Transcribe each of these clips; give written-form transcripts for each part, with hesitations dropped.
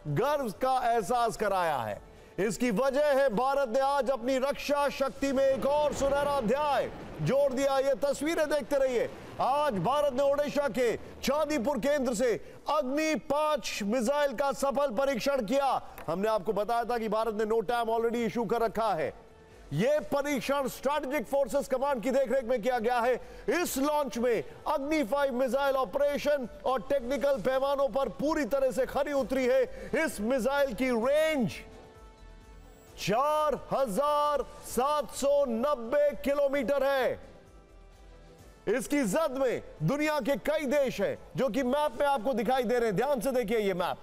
गर्व का एहसास कराया है। इसकी वजह है भारत ने आज अपनी रक्षा शक्ति में एक और सुनहरा अध्याय जोड़ दिया। ये तस्वीरें देखते रहिए। आज भारत ने ओडिशा के चांदीपुर केंद्र से अग्नि 5 मिसाइल का सफल परीक्षण किया। हमने आपको बताया था कि भारत ने नोटैम ऑलरेडी इशू कर रखा है। यह परीक्षण स्ट्रैटेजिक फोर्सेस कमांड की देखरेख में किया गया है। इस लॉन्च में अग्नि 5 मिसाइल ऑपरेशन और टेक्निकल पैमानों पर पूरी तरह से खरी उतरी है। इस मिसाइल की रेंज 4790 किलोमीटर है। इसकी जद में दुनिया के कई देश हैं जो कि मैप में आपको दिखाई दे रहे हैं। ध्यान से देखिए, ये मैप,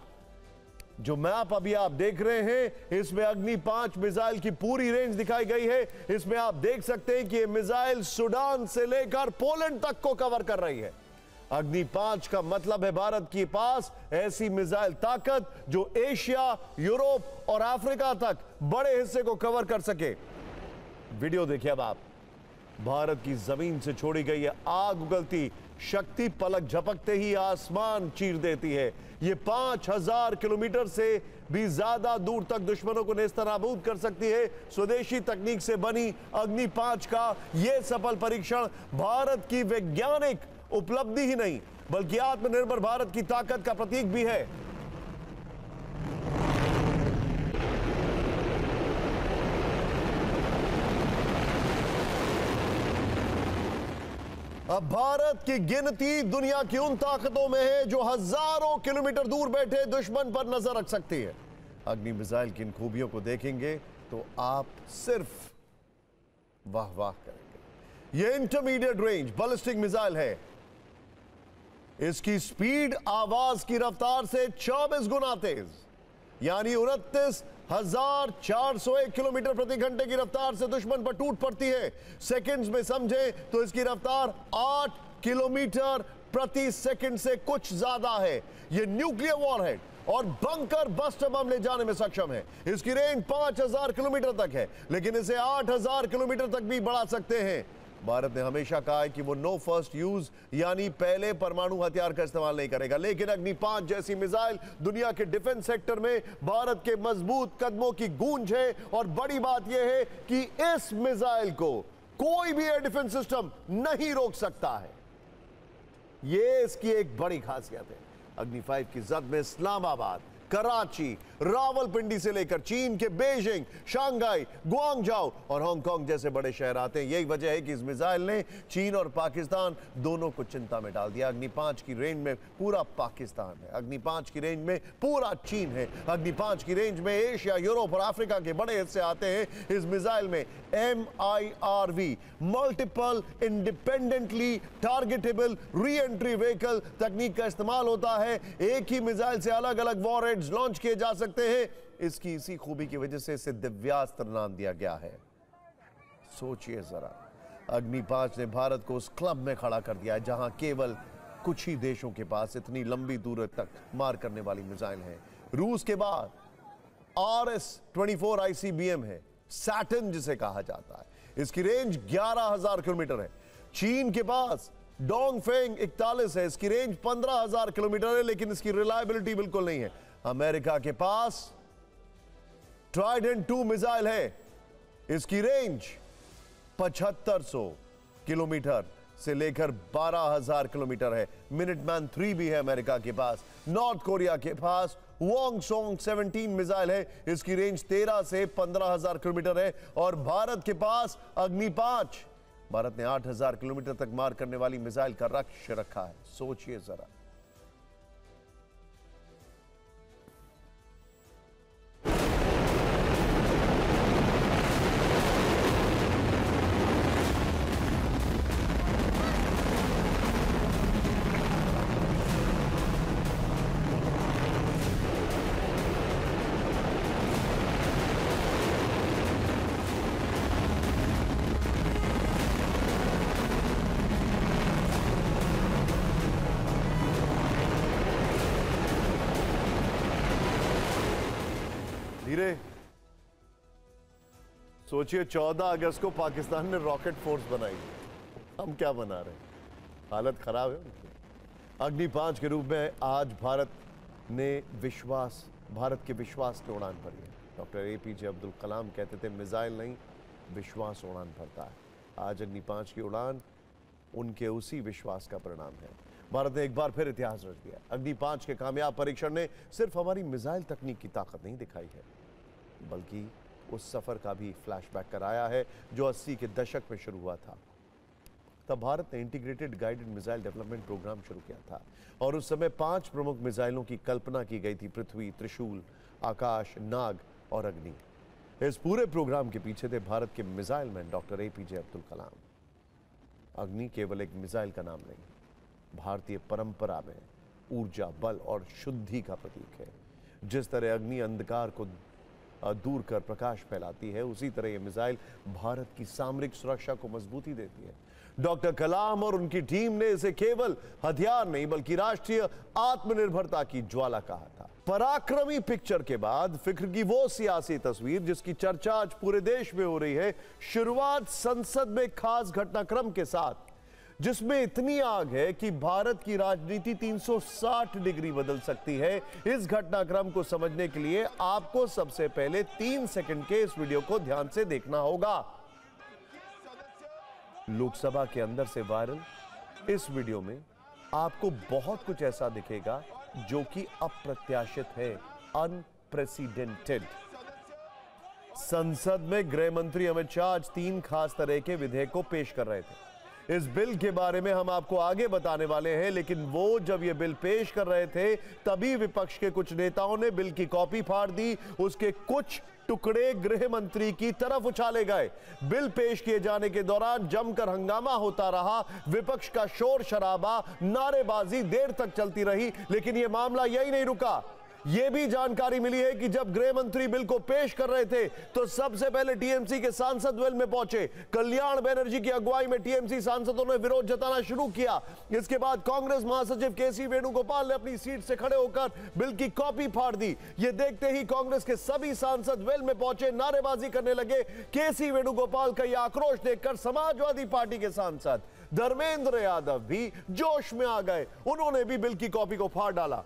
जो मैप अभी आप देख रहे हैं, इसमें अग्नि 5 मिसाइल की पूरी रेंज दिखाई गई है। इसमें आप देख सकते हैं कि ये मिसाइल सूडान से लेकर पोलैंड तक को कवर कर रही है। अग्नि 5 का मतलब है भारत के पास ऐसी मिसाइल ताकत जो एशिया, यूरोप और अफ्रीका तक बड़े हिस्से को कवर कर सके। वीडियो देखिए अब आप। भारत की जमीन से छोड़ी गई है आग उगलती शक्ति पलक झपकते ही आसमान चीर देती है। ये 5000 किलोमीटर से भी ज्यादा दूर तक दुश्मनों को नेस्तनाबूद कर सकती है। स्वदेशी तकनीक से बनी अग्नि 5 का यह सफल परीक्षण भारत की वैज्ञानिक उपलब्धि ही नहीं बल्कि आत्मनिर्भर भारत की ताकत का प्रतीक भी है। अब भारत की गिनती दुनिया की उन ताकतों में है जो हजारों किलोमीटर दूर बैठे दुश्मन पर नजर रख सकती है। अग्नि मिसाइल की इन खूबियों को देखेंगे तो आप सिर्फ वाह वाह करेंगे। यह इंटरमीडिएट रेंज बैलिस्टिक मिसाइल है। इसकी स्पीड आवाज की रफ्तार से 24 गुना तेज, यानी 29,401 किलोमीटर प्रति घंटे की रफ्तार से दुश्मन पर टूट पड़ती है। सेकंड्स में समझे तो इसकी रफ्तार 8 किलोमीटर प्रति सेकंड से कुछ ज्यादा है। यह न्यूक्लियर वॉरहेड और बंकर बस्टर बम ले जाने में सक्षम है। इसकी रेंज 5000 किलोमीटर तक है, लेकिन इसे 8000 किलोमीटर तक भी बढ़ा सकते हैं। भारत ने हमेशा कहा है कि वो नो फर्स्ट यूज यानी पहले परमाणु हथियार का इस्तेमाल नहीं करेगा, लेकिन अग्नि 5 जैसी मिसाइल दुनिया के डिफेंस सेक्टर में भारत के मजबूत कदमों की गूंज है। और बड़ी बात यह है कि इस मिसाइल को कोई भी एयर डिफेंस सिस्टम नहीं रोक सकता है। यह इसकी एक बड़ी खासियत है। अग्नि 5 की जद में इस्लामाबाद, कराची, रावलपिंडी से लेकर चीन के बीजिंग, शंघाई, गुआंगझाओ और हांगकांग जैसे बड़े शहर आते हैं। यही वजह है कि इस मिसाइल ने चीन और पाकिस्तान दोनों को चिंता में डाल दिया। अग्नि 5 की रेंज में पूरा पाकिस्तान है, अग्नि 5 की रेंज में पूरा चीन है, अग्नि 5 की रेंज में एशिया, यूरोप और अफ्रीका के बड़े हिस्से आते हैं। इस मिसाइल में MIRV multiple independently targetable re entry vehicle तकनीक का इस्तेमाल होता है। एक ही मिसाइल से अलग अलग वॉरहेड लॉन्च किए जा सकते हैं। इसकी इसी खूबी की वजह से इसे दिव्यास्त्र नाम दिया गया है। सोचिए जरा, अग्नि 5 ने भारत को उस क्लब में खड़ा कर दिया है जहां केवल कुछ ही देशों के पास इतनी लंबी दूरी तक मार करने वाली मिसाइल है। रूस के बाद RS-24 ICBM है, सैटर्न जिसे कहा जाता है। इसकी रेंज 11000 किलोमीटर है। चीन के पास डोंगफेंग 41 है, इसकी रेंज 15000 किलोमीटर है, लेकिन इसकी रिलायबिलिटी बिल्कुल नहीं है। अमेरिका के पास ट्राइडेंट 2 मिसाइल है, इसकी रेंज 7500 किलोमीटर से लेकर 12000 किलोमीटर है। मिनटमैन 3 भी है अमेरिका के पास। नॉर्थ कोरिया के पास वोंगसोंग 17 मिसाइल है, इसकी रेंज 13 से 15000 किलोमीटर है। और भारत के पास अग्नि 5, भारत ने 8000 किलोमीटर तक मार करने वाली मिसाइल का लक्ष्य रखा है। सोचिए जरा। धीरे सोचिए, 14 अगस्त को पाकिस्तान ने रॉकेट फोर्स बनाई, हम क्या बना रहे हैं? हालत खराब है। अग्नि 5 के रूप में आज भारत ने विश्वास भारत के विश्वास ने उड़ान भरी है। डॉक्टर एपीजे अब्दुल कलाम कहते थे, मिसाइल नहीं, विश्वास उड़ान भरता है। आज अग्नि 5 की उड़ान उनके उसी विश्वास का परिणाम है। भारत ने एक बार फिर इतिहास रच दिया। अग्नि 5 के कामयाब परीक्षण ने सिर्फ हमारी मिसाइल तकनीक की ताकत नहीं दिखाई है, बल्कि उस सफर का भी फ्लैशबैक कराया है जो 80 के दशक में शुरू हुआ था। तब भारत ने integrated guided missile development programme शुरू किया था और उस समय 5 प्रमुख मिसाइलों की कल्पना की गई थी: पृथ्वी, त्रिशूल, आकाश, नाग और अग्नि। इस पूरे प्रोग्राम के पीछे थे भारत के missile man doctor APJ Abdul Kalam. Agni केवल एक मिसाइल का नाम नहीं, भारतीय परंपरा में ऊर्जा, बल और शुद्धि का प्रतीक है। जिस तरह अग्नि अंधकार को दूर कर प्रकाश फैलाती है, उसी तरह यह मिसाइल भारत की सामरिक सुरक्षा को मजबूती देती है। डॉक्टर कलाम और उनकी टीम ने इसे केवल हथियार नहीं बल्कि राष्ट्रीय आत्मनिर्भरता की ज्वाला कहा था। पराक्रमी पिक्चर के बाद फिक्र की वो सियासी तस्वीर जिसकी चर्चा आज पूरे देश में हो रही है, शुरुआत संसद में खास घटनाक्रम के साथ, जिसमें इतनी आग है कि भारत की राजनीति 360 डिग्री बदल सकती है। इस घटनाक्रम को समझने के लिए आपको सबसे पहले 3 सेकंड के इस वीडियो को ध्यान से देखना होगा। लोकसभा के अंदर से वायरल इस वीडियो में आपको बहुत कुछ ऐसा दिखेगा जो कि अप्रत्याशित है, अनप्रेसिडेंटेड। संसद में गृह मंत्री अमित शाह आज 3 खास तरह के विधेयक को पेश कर रहे थे। इस बिल के बारे में हम आपको आगे बताने वाले हैं, लेकिन वो जब ये बिल पेश कर रहे थे तभी विपक्ष के कुछ नेताओं ने बिल की कॉपी फाड़ दी। उसके कुछ टुकड़े गृह मंत्री की तरफ उछाले गए। बिल पेश किए जाने के दौरान जमकर हंगामा होता रहा। विपक्ष का शोर शराबा, नारेबाजी देर तक चलती रही, लेकिन यह मामला यही नहीं रुका। यह भी जानकारी मिली है कि जब गृह मंत्री बिल को पेश कर रहे थे तो सबसे पहले टीएमसी के सांसद वेल में पहुंचे। कल्याण बनर्जी की अगुवाई में टीएमसी सांसदों ने विरोध जताना शुरू किया। इसके बाद कांग्रेस महासचिव केसी वेणुगोपाल ने अपनी सीट से खड़े होकर बिल की कॉपी फाड़ दी। यह देखते ही कांग्रेस के सभी सांसद वेल में पहुंचे, नारेबाजी करने लगे। केसी वेणुगोपाल का यह आक्रोश देखकर समाजवादी पार्टी के सांसद धर्मेंद्र यादव भी जोश में आ गए। उन्होंने भी बिल की कॉपी को फाड़ डाला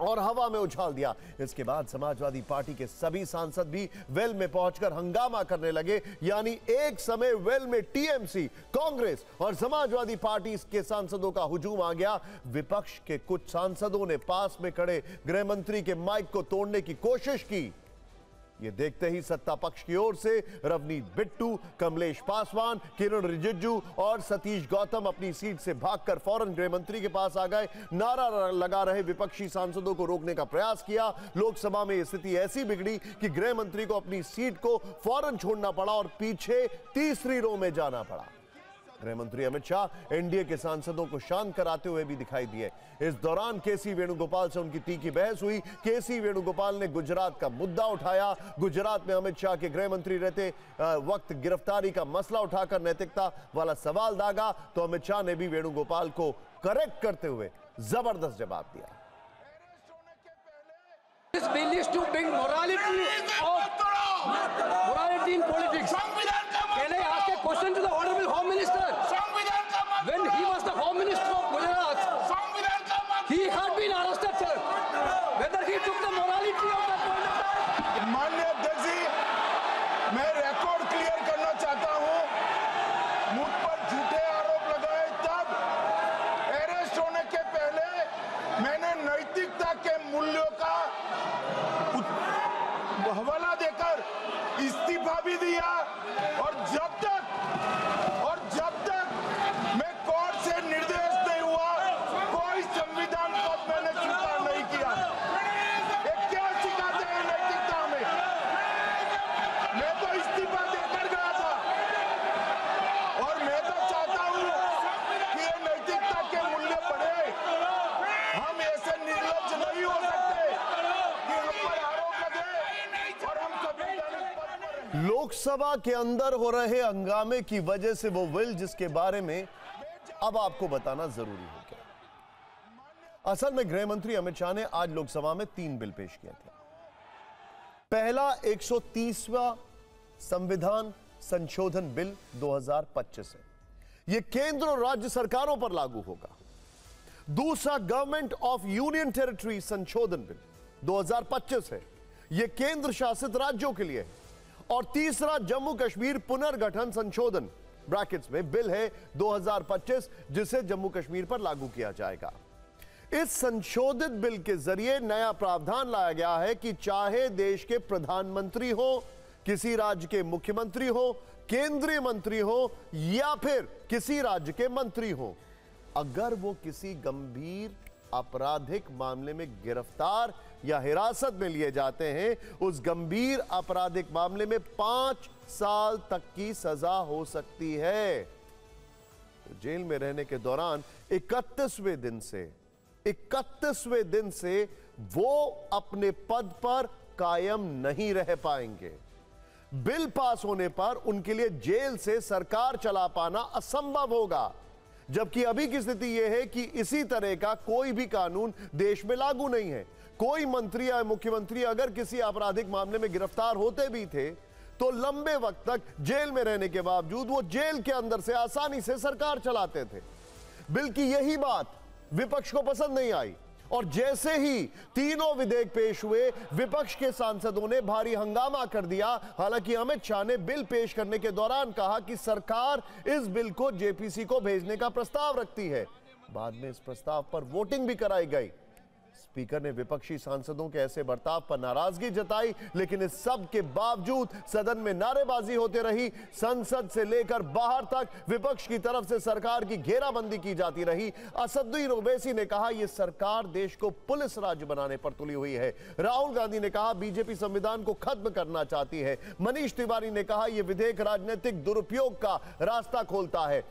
और हवा में उछाल दिया। इसके बाद समाजवादी पार्टी के सभी सांसद भी वेल में पहुंचकर हंगामा करने लगे। यानी एक समय वेल में टीएमसी, कांग्रेस और समाजवादी पार्टी के सांसदों का हुजूम आ गया। विपक्ष के कुछ सांसदों ने पास में खड़े गृह मंत्री के माइक को तोड़ने की कोशिश की। ये देखते ही सत्ता पक्ष की ओर से रवनीत बिट्टू, कमलेश पासवान, किरण रिजिजू और सतीश गौतम अपनी सीट से भागकर फौरन गृह मंत्री के पास आ गए। नारा लगा रहे विपक्षी सांसदों को रोकने का प्रयास किया। लोकसभा में स्थिति ऐसी बिगड़ी कि गृह मंत्री को अपनी सीट को फौरन छोड़ना पड़ा और पीछे तीसरी रो में जाना पड़ा। गृह मंत्री अमित शाह एनडीए के सांसदों को शांत कराते हुए भी दिखाई दिए। इस दौरान केसी वेणुगोपाल से उनकी तीखी बहस हुई। केसी वेणुगोपाल ने गुजरात का मुद्दा उठाया। गुजरात में अमित शाह के गृह मंत्री रहते वक्त गिरफ्तारी का मसला उठाकर नैतिकता वाला सवाल दागा, तो अमित शाह ने भी वेणुगोपाल को करेक्ट करते हुए जबरदस्त जवाब दिया। This bill is to bring morality in politics. Can I ask a question to the Honorable Home Minister? When he was the Home Minister of Gujarat, he had been arrested, sir. Whether he took the morality of that point of time? माननीय अध्यक्ष जी, मैं record clear करना चाहता हूं। मुझ पर झूठे आरोप लगाए तब अरेस्ट होने के पहले मैंने नैतिकता के मूल्यों का हवाला देकर इस्तीफा भी दिया और जब तक मैं कोर्ट से निर्देश नहीं हुआ कोई संविधान पद मैंने स्वीकार नहीं किया। ये क्या सिखाते हैं नैतिकता में? मैं तो इस्तीफा देकर गया था और मैं तो चाहता हूं कि ये नैतिकता के मूल्य बढ़े। हम ऐसे निर्लज्ज नहीं हो सकते कि हम पर आरोप लगे और हम संवैधानिक पद पर। लोकसभा के अंदर हो रहे हंगामे की वजह से वो बिल जिसके बारे में अब आपको बताना जरूरी हो गया। असल में गृह मंत्री अमित शाह ने आज लोकसभा में 3 बिल पेश किए थे। पहला 130वां संविधान संशोधन बिल 2025 है। यह केंद्र और राज्य सरकारों पर लागू होगा। दूसरा गवर्नमेंट ऑफ यूनियन टेरिटरी संशोधन बिल 2025 है, यह केंद्र शासित राज्यों के लिए है। और तीसरा जम्मू कश्मीर पुनर्गठन संशोधन ब्रैकेट्स में बिल है 2025, जिसे जम्मू कश्मीर पर लागू किया जाएगा। इस संशोधित बिल के जरिए नया प्रावधान लाया गया है कि चाहे देश के प्रधानमंत्री हो, किसी राज्य के मुख्यमंत्री हो, केंद्रीय मंत्री हो या फिर किसी राज्य के मंत्री हो, अगर वो किसी गंभीर आपराधिक मामले में गिरफ्तार या हिरासत में लिए जाते हैं, उस गंभीर आपराधिक मामले में 5 साल तक की सजा हो सकती है। तो जेल में रहने के दौरान 31वें दिन से वो अपने पद पर कायम नहीं रह पाएंगे। बिल पास होने पर उनके लिए जेल से सरकार चला पाना असंभव होगा, जबकि अभी की स्थिति यह है कि इसी तरह का कोई भी कानून देश में लागू नहीं है। कोई मंत्री या मुख्यमंत्री अगर किसी आपराधिक मामले में गिरफ्तार होते भी थे तो लंबे वक्त तक जेल में रहने के बावजूद वो जेल के अंदर से आसानी से सरकार चलाते थे। बिल की यही बात विपक्ष को पसंद नहीं आई और जैसे ही तीनों विधेयक पेश हुए, विपक्ष के सांसदों ने भारी हंगामा कर दिया। हालांकि अमित शाह ने बिल पेश करने के दौरान कहा कि सरकार इस बिल को जेपीसी को भेजने का प्रस्ताव रखती है। बाद में इस प्रस्ताव पर वोटिंग भी कराई गई। स्पीकर ने विपक्षी सांसदों के ऐसे बर्ताव पर नाराजगी जताई, लेकिन इस सब के बावजूद सदन में नारेबाजी होती रही। संसद से लेकर बाहर तक विपक्ष की तरफ से सरकार की घेराबंदी की जाती रही। असदुद्दीन ओवैसी ने कहा यह सरकार देश को पुलिस राज्य बनाने पर तुली हुई है। राहुल गांधी ने कहा बीजेपी संविधान को खत्म करना चाहती है। मनीष तिवारी ने कहा यह विधेयक राजनीतिक दुरुपयोग का रास्ता खोलता है।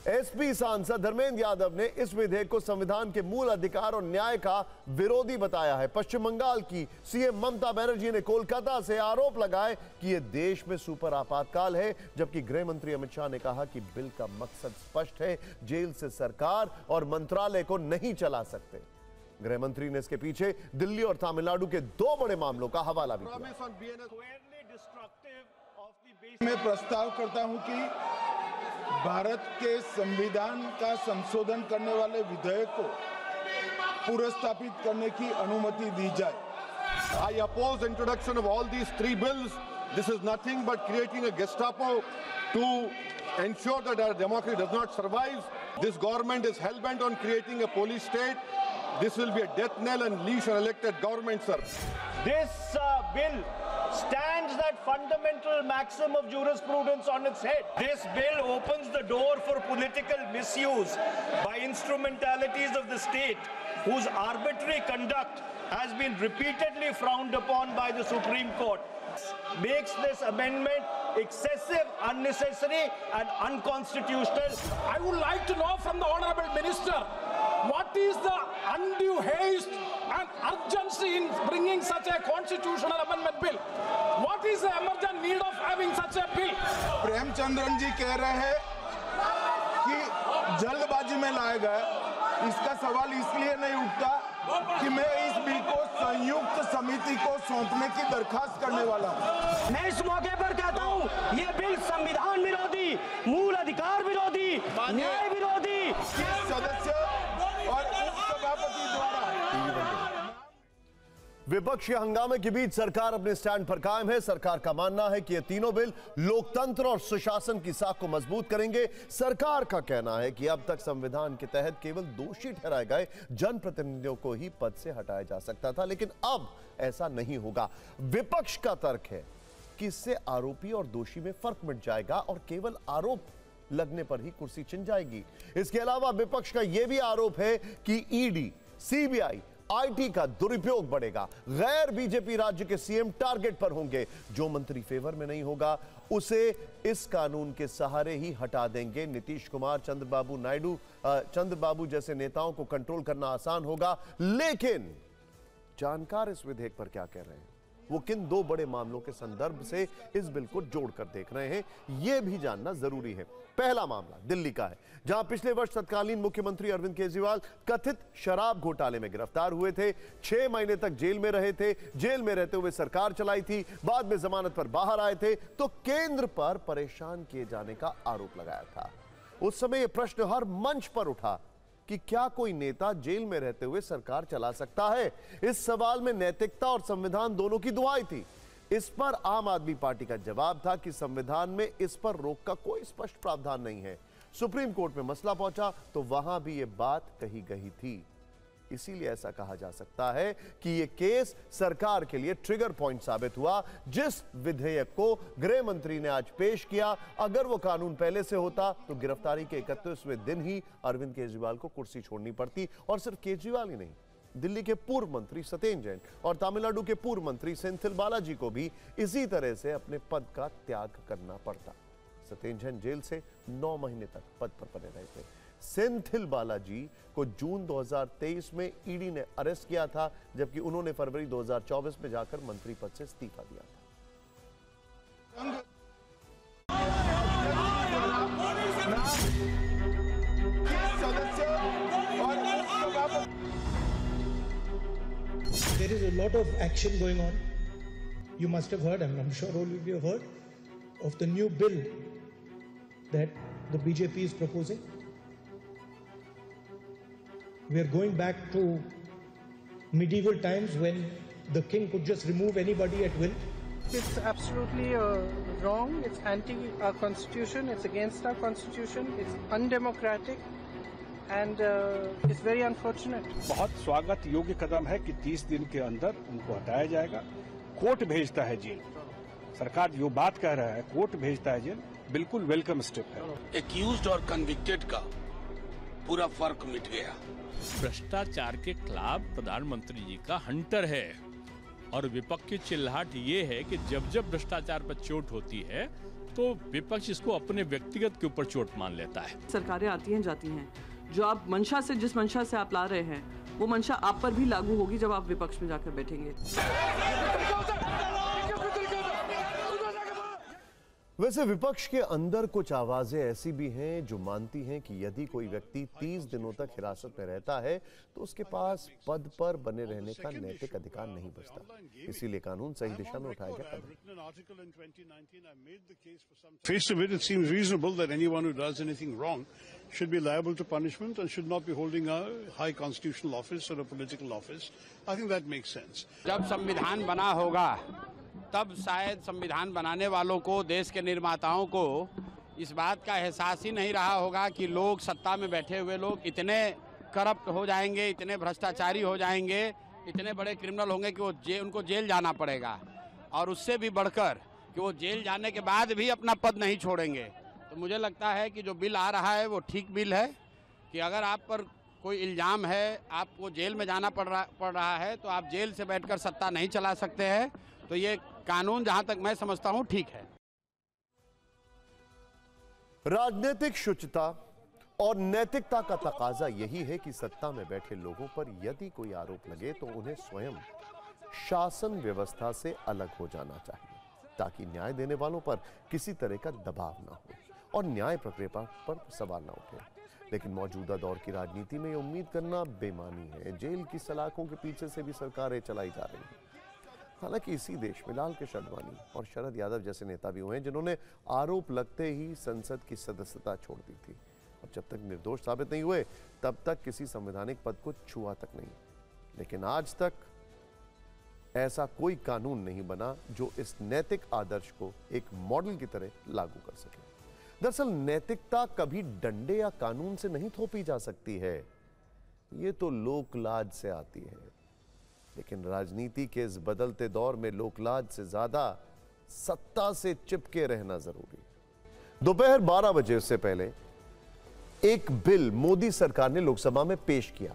एसपी सांसद धर्मेंद्र यादव ने इस विधेयक को संविधान के मूल अधिकार और न्याय का विरोधी बताया है। पश्चिम बंगाल की सीएम ममता बनर्जी ने कोलकाता से आरोप लगाए कि यह देश में सुपर आपातकाल है, जबकि गृह मंत्री अमित शाह ने कहा कि बिल का मकसद स्पष्ट है, जेल से सरकार और मंत्रालय को नहीं चला सकते। गृह मंत्री ने इसके पीछे दिल्ली और तमिलनाडु के 2 बड़े मामलों का हवाला भी दिया। मैं प्रस्ताव करता हूं कि भारत के संविधान का संशोधन करने वाले विधेयक को पुनर्स्थापित करने की अनुमति दी जाए। I oppose introduction of all these 3 bills. This is nothing but creating a Gestapo to ensure that our democracy does not survive. This government is hell-bent on creating a police state. This will be a death knell and leash an elected government, sir. This bill stands that fundamental maxim of jurisprudence on its head. This bill opens the door for political misuse by instrumentalities of the state whose arbitrary conduct has been repeatedly frowned upon by the Supreme Court. Makes this amendment excessive, unnecessary and unconstitutional. I would like to know from the Honourable Minister, what is the undue haste and urgency in bringing such a constitutional amendment bill? What is the emergent need of having such a bill? Premachandran जी कह रहे हैं कि जल्दबाजी में लाया गया। इसका सवाल इसलिए नहीं उठता कि मैं इस बिल को संयुक्त समिति को सौंपने की दरखास्त करने वाला हूं। मैं इस मौके पर कहता हूं, ये बिल संविधान विरोधी, मूल अधिकार विरोधी, न्याय विरोधी। सदस्य और उपसभापति द्वारा विपक्ष के हंगामे के बीच सरकार अपने स्टैंड पर कायम है। सरकार का मानना है कि ये तीनों बिल लोकतंत्र और सुशासन की साख को मजबूत करेंगे। सरकार का कहना है कि अब तक संविधान के तहत केवल दोषी ठहराए गए जनप्रतिनिधियों को ही पद से हटाया जा सकता था, लेकिन अब ऐसा नहीं होगा। विपक्ष का तर्क है कि इससे आरोपी और दोषी में फर्क मिट जाएगा और केवल आरोप लगने पर ही कुर्सी छिन जाएगी। इसके अलावा विपक्ष का यह भी आरोप है कि ईडी, सीबीआई, आईटी का दुरुपयोग बढ़ेगा। गैर बीजेपी राज्य के सीएम टारगेट पर होंगे। जो मंत्री फेवर में नहीं होगा उसे इस कानून के सहारे ही हटा देंगे। नीतीश कुमार, चंद्रबाबू जैसे नेताओं को कंट्रोल करना आसान होगा। लेकिन जानकार इस विधेयक पर क्या कह रहे हैं, वो किन 2 बड़े मामलों के संदर्भ से इस बिल को जोड़कर देख रहे हैं, यह भी जानना जरूरी है। पहला मामला दिल्ली का है, जहां पिछले वर्ष तत्कालीन मुख्यमंत्री अरविंद केजरीवाल कथित शराब घोटाले में गिरफ्तार हुए थे। 6 महीने तक जेल में रहे थे। जेल में रहते हुए सरकार चलाई थी। बाद में जमानत पर बाहर आए थे तो केंद्र पर परेशान किए जाने का आरोप लगाया था। उस समय यह प्रश्न हर मंच पर उठा कि क्या कोई नेता जेल में रहते हुए सरकार चला सकता है। इस सवाल में नैतिकता और संविधान दोनों की दुहाई थी। इस पर आम आदमी पार्टी का जवाब था कि संविधान में इस पर रोक का कोई स्पष्ट प्रावधान नहीं है। सुप्रीम कोर्ट में मसला पहुंचा तो वहां भी यह बात कही गई थी। इसीलिए ऐसा कहा जा सकता है कि यह केस सरकार के लिए ट्रिगर पॉइंट साबित हुआ। जिस विधेयक को गृह मंत्री ने आज पेश किया, अगर वो कानून पहले से होता तो गिरफ्तारी के 31वें दिन ही अरविंद केजरीवाल को कुर्सी छोड़नी पड़ती। और सिर्फ केजरीवाल ही नहीं, दिल्ली के पूर्व मंत्री सत्येंद्र जैन और तमिलनाडु के पूर्व मंत्री सेंथिल बालाजी को भी इसी तरह से अपने पद का त्याग करना पड़ता। सत्येंद्र जैन जेल से 9 महीने तक पद पर बने रहे थे। सेंथिल बालाजी को जून 2023 में ईडी ने अरेस्ट किया था, जबकि उन्होंने फरवरी 2024 में जाकर मंत्री पद से इस्तीफा दिया था। There is a lot of action going on. You must have heard, and I'm sure all of you have heard, of the new bill that the BJP is proposing. We are going back to medieval times when the king could just remove anybody at will. It's absolutely wrong. It's anti our constitution. It's against our constitution. It's undemocratic. And it's very unfortunate. बहुत स्वागत योग्य कदम है कि 30 दिन के अंदर उनको हटाया जाएगा। कोर्ट भेजता है जेल, सरकार जो बात कह रहा है कोर्ट भेजता है जेल, बिल्कुल वेलकम स्टेप है। एक्यूज्ड और कन्विक्टेड का पूरा फर्क मिट गया। भ्रष्टाचार के खिलाफ प्रधानमंत्री जी का हंटर है और विपक्ष की चिल्लाहट ये है कि जब जब भ्रष्टाचार पर चोट होती है तो विपक्ष इसको अपने व्यक्तिगत के ऊपर चोट मान लेता है। सरकारें आती हैं जाती हैं, जो आप मंशा से जिस मंशा से आप ला रहे हैं वो मंशा आप पर भी लागू होगी जब आप विपक्ष में जाकर बैठेंगे। वैसे विपक्ष के अंदर कुछ आवाजें ऐसी भी हैं जो मानती हैं कि यदि कोई व्यक्ति 30 दिनों तक हिरासत में रहता है तो उसके पास पद पर बने रहने का नैतिक अधिकार नहीं बचता। इसीलिए कानून सही दिशा में उठाया गया कदम। Face of it, it seems reasonable that anyone who does anything wrong should be liable to punishment and should not be holding a high constitutional office or a political office. I think that makes sense. जब संविधान बना होगा तब शायद संविधान बनाने वालों को, देश के निर्माताओं को इस बात का एहसास ही नहीं रहा होगा कि लोग, सत्ता में बैठे हुए लोग इतने करप्ट हो जाएंगे, इतने भ्रष्टाचारी हो जाएंगे, इतने बड़े क्रिमिनल होंगे कि उनको जेल जाना पड़ेगा। और उससे भी बढ़कर कि वो जेल जाने के बाद भी अपना पद नहीं छोड़ेंगे। तो मुझे लगता है कि जो बिल आ रहा है वो ठीक बिल है कि अगर आप पर कोई इल्ज़ाम है, आपको जेल में जाना पड़ रहा है तो आप जेल से बैठकर सत्ता नहीं चला सकते हैं। तो ये कानून जहां तक मैं समझता हूं ठीक है। राजनीतिक शुचिता और नैतिकता का तकाजा यही है कि सत्ता में बैठे लोगों पर यदि कोई आरोप लगे तो उन्हें स्वयं शासन व्यवस्था से अलग हो जाना चाहिए, ताकि न्याय देने वालों पर किसी तरह का दबाव ना हो और न्याय प्रक्रिया पर सवाल ना उठे। लेकिन मौजूदा दौर की राजनीति में उम्मीद करना बेमानी है। जेल की सलाखों के पीछे से भी सरकारें चलाई जा रही हैं। हालांकि इसी देश में लाल कृष्ण आडवाणी और शरद यादव जैसे नेता भी हुए हैं जिन्होंने आरोप लगते ही संसद की सदस्यता छोड़ दी थी और जब तक निर्दोष साबित नहीं हुए तब तक किसी संवैधानिक पद को छुआ तक नहीं। लेकिन आज तक ऐसा कोई कानून नहीं बना जो इस नैतिक आदर्श को एक मॉडल की तरह लागू कर सके। दरअसल नैतिकता कभी डंडे या कानून से नहीं थोपी जा सकती है, ये तो लोकलाज से आती है। लेकिन राजनीति के इस बदलते दौर में लोकलाज से ज्यादा सत्ता से चिपके रहना जरूरी है। दोपहर 12 बजे से पहले एक बिल मोदी सरकार ने लोकसभा में पेश किया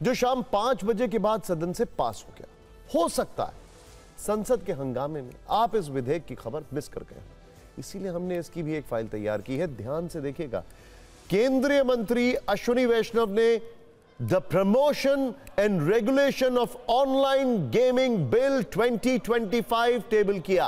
जो शाम 5 बजे के बाद सदन से पास हो गया। हो सकता है संसद के हंगामे में आप इस विधेयक की खबर मिस कर गए, इसीलिए हमने इसकी भी एक फाइल तैयार की है। ध्यान से देखिएगा। केंद्रीय मंत्री अश्विनी वैष्णव ने the promotion and regulation of online gaming bill 2025 table किया।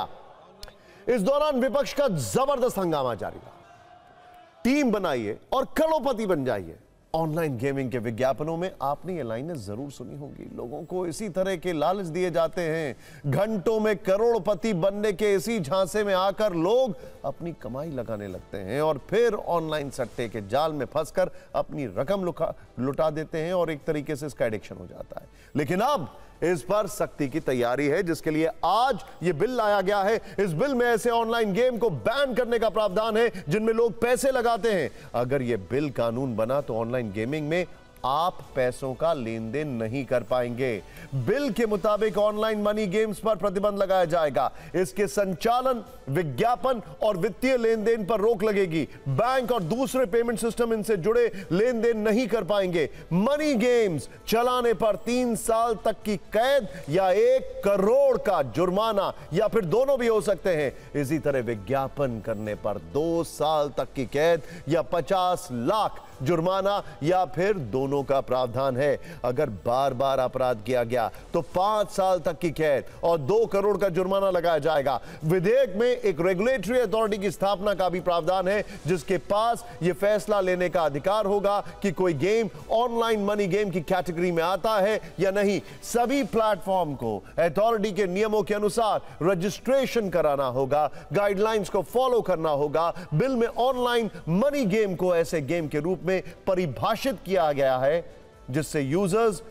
इस दौरान विपक्ष का जबरदस्त हंगामा जारी रहा। टीम बनाइए और करोड़पति बन जाइए, ऑनलाइन गेमिंग के विज्ञापनों में आपने ये लाइनें जरूर सुनी होंगी। लोगों को इसी तरह के लालच दिए जाते हैं। घंटों में करोड़पति बनने के इसी झांसे में आकर लोग अपनी कमाई लगाने लगते हैं और फिर ऑनलाइन सट्टे के जाल में फंसकर अपनी रकम लुटा देते हैं और एक तरीके से इसका एडिक्शन हो जाता है। लेकिन अब इस पर सख्ती की तैयारी है, जिसके लिए आज यह बिल लाया गया है। इस बिल में ऐसे ऑनलाइन गेम को बैन करने का प्रावधान है जिनमें लोग पैसे लगाते हैं। अगर यह बिल कानून बना तो ऑनलाइन गेमिंग में आप पैसों का लेन देन नहीं कर पाएंगे। बिल के मुताबिक ऑनलाइन मनी गेम्स पर प्रतिबंध लगाया जाएगा। इसके संचालन, विज्ञापन और वित्तीय लेन देन पर रोक लगेगी। बैंक और दूसरे पेमेंट सिस्टम इनसे जुड़े लेन देन नहीं कर पाएंगे। मनी गेम्स चलाने पर 3 साल तक की कैद या 1 करोड़ का जुर्माना या फिर दोनों भी हो सकते हैं। इसी तरह विज्ञापन करने पर 2 साल तक की कैद या 50 लाख जुर्माना या फिर दोनों का प्रावधान है। अगर बार बार अपराध किया गया तो 5 साल तक की कैद और 2 करोड़ का जुर्माना लगाया जाएगा। विधेयक में एक रेगुलेटरी अथॉरिटी की स्थापना का भी प्रावधान है, जिसके पास यह फैसला लेने का अधिकार होगा कि कोई गेम ऑनलाइन मनी गेम की कैटेगरी में आता है या नहीं। सभी प्लेटफॉर्म को अथॉरिटी के नियमों के अनुसार रजिस्ट्रेशन कराना होगा, गाइडलाइंस को फॉलो करना होगा। बिल में ऑनलाइन मनी गेम को ऐसे गेम के रूप में परिभाषित किया गया है जिससे यूजर्स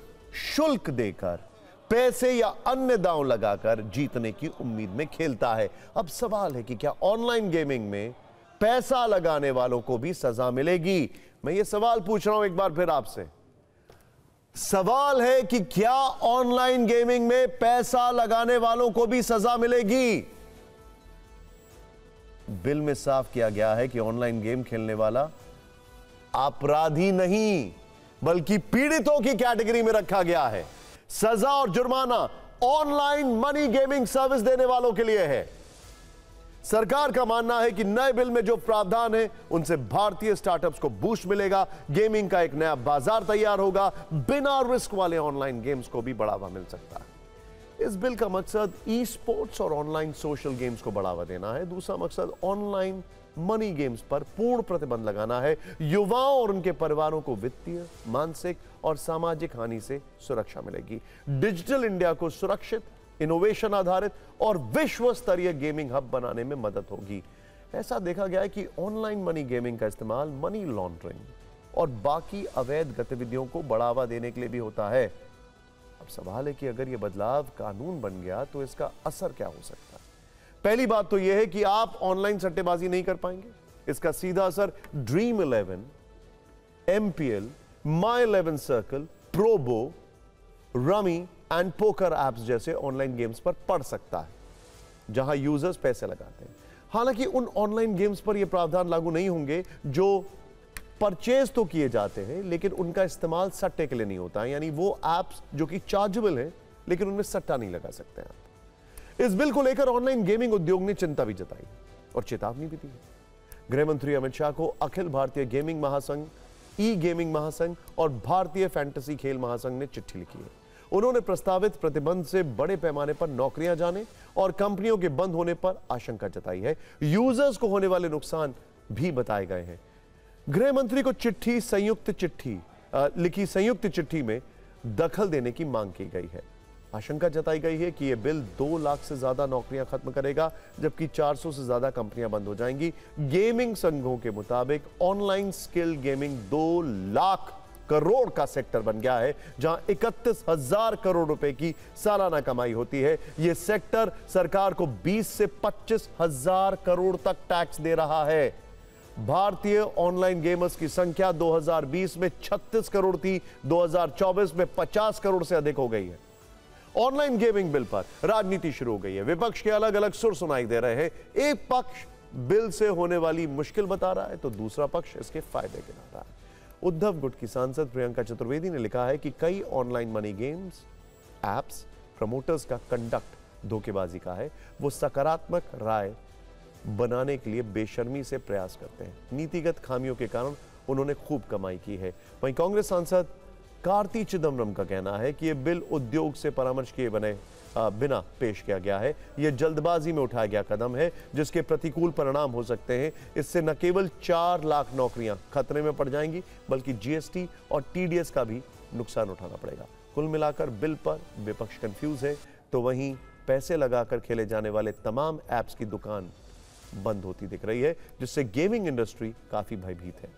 शुल्क देकर, पैसे या अन्य दांव लगाकर जीतने की उम्मीद में खेलता है। अब सवाल है कि क्या ऑनलाइन गेमिंग में पैसा लगाने वालों को भी सजा मिलेगी? मैं ये सवाल पूछ रहा हूं एक बार फिर आपसे। सवाल है कि क्या ऑनलाइन गेमिंग में पैसा लगाने वालों को भी सजा मिलेगी? बिल में साफ किया गया है कि ऑनलाइन गेम खेलने वाला अपराधी नहीं बल्कि पीड़ितों की कैटेगरी में रखा गया है। सजा और जुर्माना ऑनलाइन मनी गेमिंग सर्विस देने वालों के लिए है। सरकार का मानना है कि नए बिल में जो प्रावधान है उनसे भारतीय स्टार्टअप्स को बूस्ट मिलेगा। गेमिंग का एक नया बाजार तैयार होगा। बिना रिस्क वाले ऑनलाइन गेम्स को भी बढ़ावा मिल सकता है। इस बिल का मकसद ई स्पोर्ट्स और ऑनलाइन सोशल गेम्स को बढ़ावा देना है। दूसरा मकसद ऑनलाइन मनी गेम्स पर पूर्ण प्रतिबंध लगाना है। युवाओं और उनके परिवारों को वित्तीय, मानसिक और सामाजिक हानि से सुरक्षा मिलेगी। डिजिटल इंडिया को सुरक्षित, इनोवेशन आधारित और विश्व स्तरीय गेमिंग हब बनाने में मदद होगी। ऐसा देखा गया है कि ऑनलाइन मनी गेमिंग का इस्तेमाल मनी लॉन्ड्रिंग और बाकी अवैध गतिविधियों को बढ़ावा देने के लिए भी होता है। अब सवाल है कि अगर यह बदलाव कानून बन गया तो इसका असर क्या हो सकता है? पहली बात तो यह है कि आप ऑनलाइन सट्टेबाजी नहीं कर पाएंगे। इसका सीधा असर dream 11, MPL, My 11 circle, Probo, rummy and poker apps जैसे ऑनलाइन गेम्स पर पड़ सकता है, जहां यूजर्स पैसे लगाते हैं। हालांकि उन ऑनलाइन गेम्स पर यह प्रावधान लागू नहीं होंगे जो परचेज तो किए जाते हैं लेकिन उनका इस्तेमाल सट्टे के लिए नहीं होता है। यानी वो एप्स जो कि चार्जेबल है लेकिन उनमें सट्टा नहीं लगा सकते आप। इस बिल को लेकर ऑनलाइन गेमिंग उद्योग ने चिंता भी जताई और चेतावनी भी दी है। गृह मंत्री अमित शाह को अखिल भारतीय गेमिंग महासंघ, ई गेमिंग महासंघ और भारतीय फैंटेसी खेल महासंघ ने चिट्ठी लिखी है। उन्होंने प्रस्तावित प्रतिबंध से बड़े पैमाने पर नौकरियां जाने और कंपनियों के बंद होने पर आशंका जताई है। यूजर्स को होने वाले नुकसान भी बताए गए हैं। गृह मंत्री को लिखी संयुक्त चिट्ठी में दखल देने की मांग की गई है। आशंका जताई गई है कि यह बिल 2 लाख से ज्यादा नौकरियां खत्म करेगा, जबकि 400 से ज्यादा कंपनियां बंद हो जाएंगी। गेमिंग संघों के मुताबिक online skill gaming 2 lakh crore का सेक्टर बन गया है, जहां 31,000 करोड़ रुपए की सालाना कमाई होती है। यह सेक्टर सरकार को 20 से 25,000 करोड़ तक टैक्स दे रहा है। भारतीय ऑनलाइन गेमर्स की संख्या 2020 में 36 करोड़ थी, 2024 में 50 करोड़ से अधिक हो गई है। ऑनलाइन गेमिंग बिल पर राजनीति शुरू हो गई है। विपक्ष के अलग अलग सुर सुनाई दे रहे हैं। एक पक्ष बिल से होने वाली मुश्किल बता रहा है तो दूसरा पक्ष इसके फायदे गिना रहा है। उद्धव गुट की सांसद प्रियंका चतुर्वेदी ने लिखा है कि कई online money games apps promoters का कंडक्ट धोखेबाजी का है। वो सकारात्मक राय बनाने के लिए बेशर्मी से प्रयास करते हैं। नीतिगत खामियों के कारण उन्होंने खूब कमाई की है। वहीं कांग्रेस सांसद कार्ति चिदम्बरम का कहना है कि यह बिल उद्योग से परामर्श किए बिना पेश किया गया है। यह जल्दबाजी में उठाया गया कदम है जिसके प्रतिकूल परिणाम हो सकते हैं। इससे न केवल 4 लाख नौकरियां खतरे में पड़ जाएंगी बल्कि जीएसटी और टीडीएस का भी नुकसान उठाना पड़ेगा। कुल मिलाकर बिल पर विपक्ष कंफ्यूज है तो वहीं पैसे लगाकर खेले जाने वाले तमाम ऐप्स की दुकान बंद होती दिख रही है, जिससे गेमिंग इंडस्ट्री काफी भयभीत है।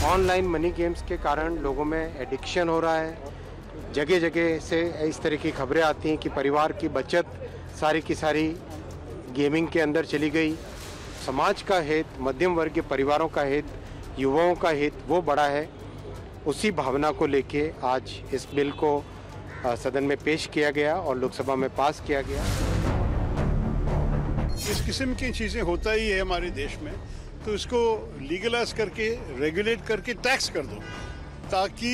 ऑनलाइन मनी गेम्स के कारण लोगों में एडिक्शन हो रहा है। जगह जगह से इस तरह की खबरें आती हैं कि परिवार की बचत सारी की सारी गेमिंग के अंदर चली गई। समाज का हित, मध्यम वर्ग के परिवारों का हित, युवाओं का हित वो बड़ा है। उसी भावना को लेके आज इस बिल को सदन में पेश किया गया और लोकसभा में पास किया गया। इस किस्म की चीज़ें होता ही है हमारे देश में, तो इसको लीगलाइज करके, रेगुलेट करके टैक्स कर दो, ताकि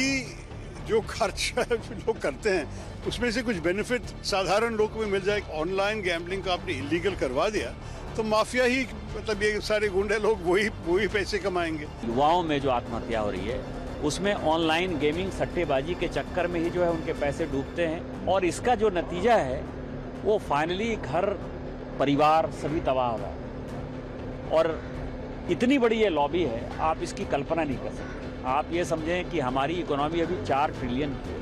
जो खर्च लोग करते हैं उसमें से कुछ बेनिफिट साधारण लोग को भी मिल जाए। ऑनलाइन गैम्बलिंग का आपने इलीगल करवा दिया तो माफिया ही, मतलब ये सारे गुंडे लोग वही पैसे कमाएंगे। युवाओं में जो आत्महत्या हो रही है उसमें ऑनलाइन गेमिंग सट्टेबाजी के चक्कर में ही जो है उनके पैसे डूबते हैं और इसका जो नतीजा है वो फाइनली घर परिवार सभी तबाह हो रहा है। और इतनी बड़ी ये लॉबी है, आप इसकी कल्पना नहीं कर सकते। आप ये समझें कि हमारी इकोनॉमी अभी 4 ट्रिलियन की है।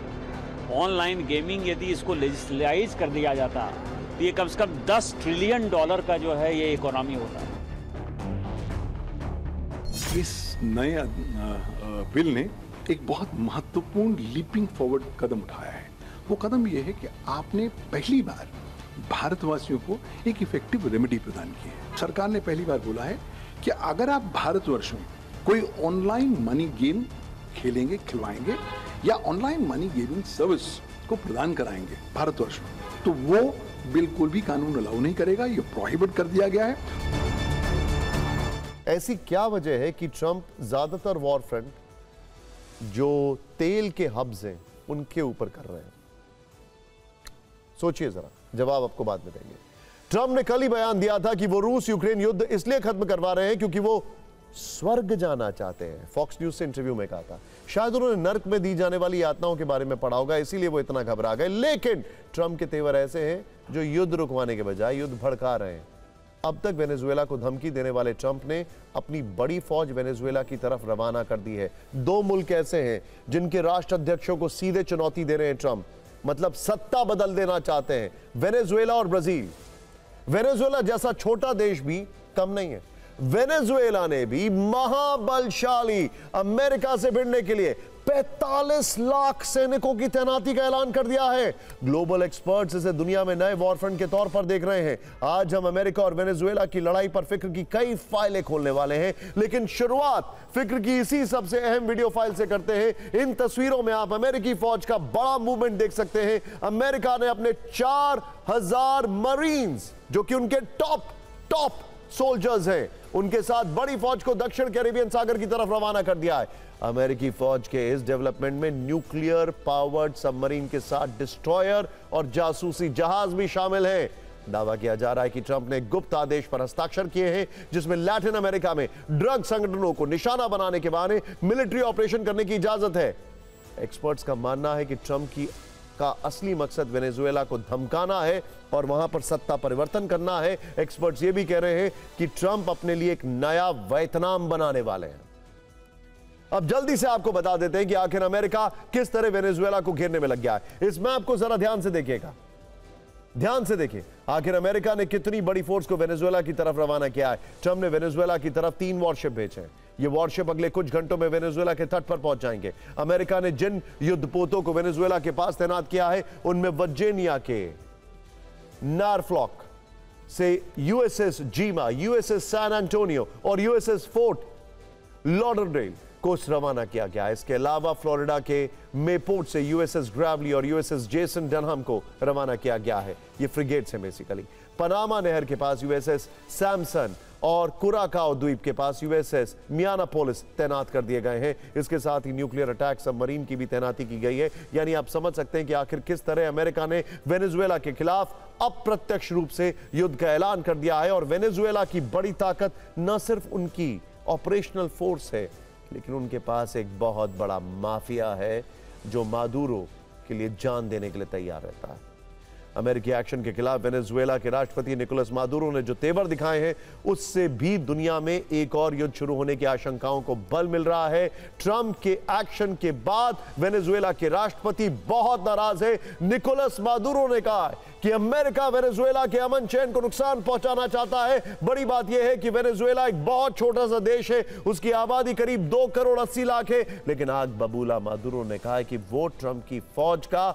ऑनलाइन गेमिंग यदि इसको लेजिस्लाइज कर दिया जाता तो ये कम से कम $10 ट्रिलियन का जो है ये इकोनॉमी होता है। इस नए बिल ने एक बहुत महत्वपूर्ण लीपिंग फॉरवर्ड कदम उठाया है। वो कदम ये है कि आपने पहली बार भारतवासियों को एक इफेक्टिव रेमेडी प्रदान की है। सरकार ने पहली बार बोला है कि अगर आप भारतवर्ष में कोई ऑनलाइन मनी गेम खेलेंगे, खिलवाएंगे या ऑनलाइन मनी गेमिंग सर्विस को प्रदान कराएंगे भारतवर्ष में, तो वो बिल्कुल भी कानून अलाउ नहीं करेगा। ये प्रोहिबिट कर दिया गया है। ऐसी क्या वजह है कि ट्रंप ज्यादातर वॉर फ्रंट जो तेल के हब्स हैं उनके ऊपर कर रहे हैं? सोचिए जरा, जवाब आपको बाद में देंगे। ट्रंप ने कल ही बयान दिया था कि वो रूस यूक्रेन युद्ध इसलिए खत्म करवा रहे हैं क्योंकि वो स्वर्ग जाना चाहते हैं। फॉक्स न्यूज से इंटरव्यू में कहा था। शायद उन्होंने नर्क में दी जाने वाली यातनाओं के बारे में पढ़ा होगा, इसीलिए वो इतना घबरा गए। लेकिन ट्रंप के तेवर ऐसे हैं जो युद्ध रुकवाने के बजाय युद्ध भड़का रहे हैं। अब तक वेनेजुएला को धमकी देने वाले ट्रंप ने अपनी बड़ी फौज वेनेजुएला की तरफ रवाना कर दी है। 2 मुल्क ऐसे हैं जिनके राष्ट्राध्यक्षों को सीधे चुनौती दे रहे हैं ट्रंप, मतलब सत्ता बदल देना चाहते हैं, वेनेजुएला और ब्राजील। वेनेजुएला जैसा छोटा देश भी कम नहीं है। वेनेजुएला ने भी महाबलशाली अमेरिका से भिड़ने के लिए 45 लाख सैनिकों की तैनाती का ऐलान कर दिया है। ग्लोबल एक्सपर्ट्स इसे दुनिया में नए वॉरफ्रंट के तौर पर देख रहे हैं। आज हम अमेरिका और वेनेजुएला की लड़ाई पर फिक्र की कई फाइलें खोलने वाले हैं, लेकिन शुरुआत फिक्र की इसी सबसे अहम वीडियो फाइल से करते हैं। इन तस्वीरों में आप अमेरिकी फौज का बड़ा मूवमेंट देख सकते हैं। अमेरिका ने अपने 4000 मरीन्स, जो कि उनके टॉप सोल्जर्स हैं, उनके साथ बड़ी फौज को दक्षिण कैरिबियन सागर की तरफ रवाना कर दिया है। अमेरिकी फौज के इस डेवलपमेंट में न्यूक्लियर पावर्ड सबमरीन के साथ डिस्ट्रॉयर और जासूसी जहाज भी शामिल हैं। दावा किया जा रहा है कि ट्रंप ने गुप्त आदेश पर हस्ताक्षर किए हैं जिसमें लैटिन अमेरिका में ड्रग संगठनों को निशाना बनाने के बहाने मिलिट्री ऑपरेशन करने की इजाजत है। एक्सपर्ट्स का मानना है कि ट्रंप का असली मकसद वेनेजुएला को धमकाना है और वहां पर सत्ता परिवर्तन करना है। एक्सपर्ट्स ये भी कह रहे हैं कि ट्रंप अपने लिए एक नया वियतनाम बनाने वाले हैं। अब जल्दी से आपको बता देते हैं कि आखिर अमेरिका किस तरह वेनेजुएला को घेरने में लग गया है। इस मैप को जरा ध्यान से देखिएगा, ध्यान से देखिए। आखिर अमेरिका ने कितनी बड़ी फोर्स को वेनेजुएला की तरफ रवाना किया है। ट्रंप ने वेनेजुएला की तरफ 3 वॉरशिप भेजे हैं। ये वॉरशिप अगले कुछ घंटों में वेनेजुएला के तट पर पहुंच जाएंगे। अमेरिका ने जिन युद्धपोतों को वेनेजुएला के पास तैनात किया है उनमें वर्जीनिया के नॉरफ्लॉक से यूएसएस जीमा, यूएसएस सैन एंटोनियो और यूएसएस फोर्ट लॉडरडेल को रवाना किया गया है। इसके अलावा फ्लोरिडा के मेपोर्ट से यूएसएस ग्रैवली और यूएसएस जेसन डनहम को रवाना किया गया है। ये फ्रिगेट्स हैं बेसिकली। पनामा नहर के पास यूएसएस सैमसन और कुराकाओ द्वीप के पास यूएसएस मियानापोलिस तैनात कर दिए गए हैं। इसके साथ ही न्यूक्लियर अटैक सबमरीन की भी तैनाती की गई है। यानी आप समझ सकते हैं कि आखिर किस तरह अमेरिका ने वेनेजुएला के खिलाफ अप्रत्यक्ष रूप से युद्ध का ऐलान कर दिया है। और वेनेजुएला की बड़ी ताकत न सिर्फ उनकी ऑपरेशनल फोर्स है, लेकिन उनके पास एक बहुत बड़ा माफिया है जो मादुरो के लिए जान देने के लिए तैयार रहता है। अमेरिकी एक्शन के खिलाफ वेनेजुएला के राष्ट्रपति निकोलस मादुरो ने जो तेवर दिखाए हैं, उससे भी दुनिया में एक और युद्ध शुरू होने की आशंकाओं को बल मिल रहा है। ट्रंप के एक्शन के बाद वेनेजुएला के राष्ट्रपति बहुत नाराज है। निकोलस मादुरो ने कहा है कि अमेरिका वेनेजुएला के अमन चैन को नुकसान पहुंचाना चाहता है। बड़ी बात यह है कि वेनेजुएला एक बहुत छोटा सा देश है, उसकी आबादी करीब 2 करोड़ 80 लाख है, लेकिन आग बबूला मादुरो ने कहा है कि वो ट्रंप की फौज का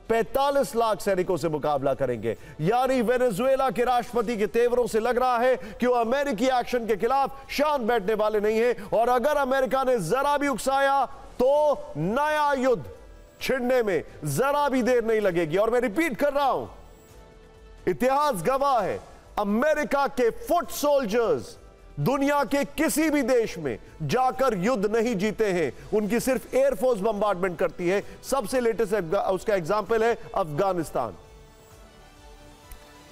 45 लाख सैनिकों से मुकाबला करेंगे। यानी वेनेजुएला के राष्ट्रपति के तेवरों से लग रहा है कि वो अमेरिकी एक्शन के खिलाफ शांत बैठने वाले नहीं है। और अगर अमेरिका ने जरा भी उकसाया तो नया युद्ध छिड़ने में जरा भी देर नहीं लगेगी। और मैं रिपीट कर रहा हूं, इतिहास गवाह है, अमेरिका के फुट सोल्जर्स दुनिया के किसी भी देश में जाकर युद्ध नहीं जीते हैं, उनकी सिर्फ एयरफोर्स बम्बार्डमेंट करती है। सबसे लेटेस्ट उसका एग्जाम्पल है अफगानिस्तान।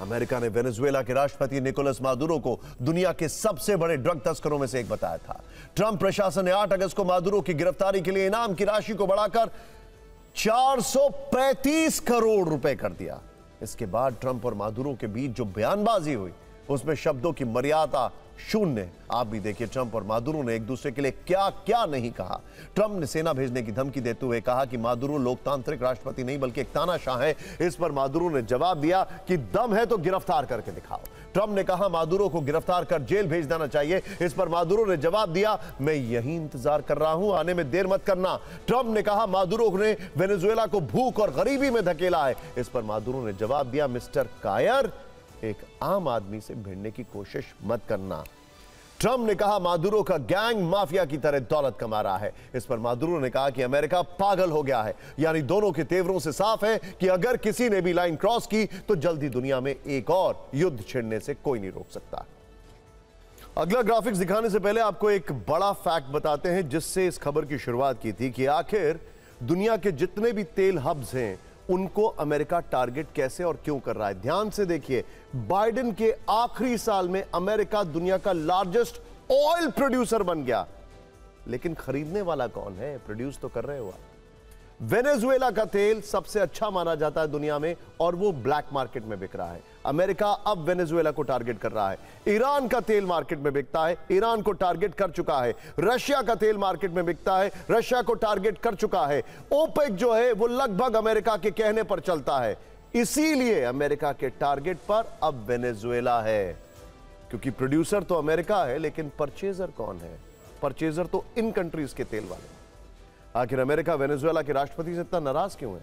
अमेरिका ने वेनेजुएला के राष्ट्रपति निकोलस मादुरो को दुनिया के सबसे बड़े ड्रग तस्करों में से एक बताया था। ट्रंप प्रशासन ने 8 अगस्त को मादुरो की गिरफ्तारी के लिए इनाम की राशि को बढ़ाकर 435 करोड़ रुपए कर दिया। इसके बाद ट्रंप और मादुरो के बीच जो बयानबाजी हुई, उसमें शब्दों की मर्यादा शून्य। आप भी देखिए ट्रंप और मादुरो ने एक दूसरे के लिए क्या क्या नहीं कहा। ट्रंप ने सेना भेजने की धमकी देते हुए कहा कि मादुरो लोकतांत्रिक राष्ट्रपति नहीं बल्कि एक तानाशाह है। इस पर मादुरो ने जवाब दिया कि दम है तो गिरफ्तार करके दिखाओ। ट्रंप ने कहा मादुरो को गिरफ्तार कर जेल भेज देना चाहिए। इस पर मादुरो ने जवाब दिया, मैं यही इंतजार कर रहा हूं, आने में देर मत करना। ट्रंप ने कहा मादुरो ने वेनेजुएला को भूख और गरीबी में धकेला है। इस पर मादुरो ने जवाब दिया, मिस्टर कायर, एक आम आदमी से भिड़ने की कोशिश मत करना। ट्रंप ने कहा मादुरो का गैंग माफिया की तरह दौलत कमा रहा है। इस पर मादुरो ने कहा कि अमेरिका पागल हो गया है। यानी दोनों के तेवरों से साफ है कि अगर किसी ने भी लाइन क्रॉस की तो जल्दी दुनिया में एक और युद्ध छिड़ने से कोई नहीं रोक सकता। अगला ग्राफिक्स दिखाने से पहले आपको एक बड़ा फैक्ट बताते हैं जिससे इस खबर की शुरुआत की थी कि आखिर दुनिया के जितने भी तेल हब्स हैं उनको अमेरिका टारगेट कैसे और क्यों कर रहा है। ध्यान से देखिए, बाइडेन के आखिरी साल में अमेरिका दुनिया का लार्जेस्ट ऑयल प्रोड्यूसर बन गया, लेकिन खरीदने वाला कौन है? प्रोड्यूस तो कर रहे हो आप। वेनेजुएला का तेल सबसे अच्छा माना जाता है दुनिया में और वो ब्लैक मार्केट में बिक रहा है। अमेरिका अब वेनेजुएला को टारगेट कर रहा है। ईरान का तेल मार्केट में बिकता है, ईरान को टारगेट कर चुका है। रशिया का तेल मार्केट में बिकता है, रशिया को टारगेट कर चुका है। ओपेक जो है वो लगभग अमेरिका के कहने पर चलता है, इसीलिए अमेरिका के टारगेट पर अब वेनेजुएला है। क्योंकि प्रोड्यूसर तो अमेरिका है, लेकिन परचेजर कौन है? परचेजर तो इन कंट्रीज के तेल वाले। आखिर अमेरिका वेनेजुएला के राष्ट्रपति से इतना नाराज क्यों है?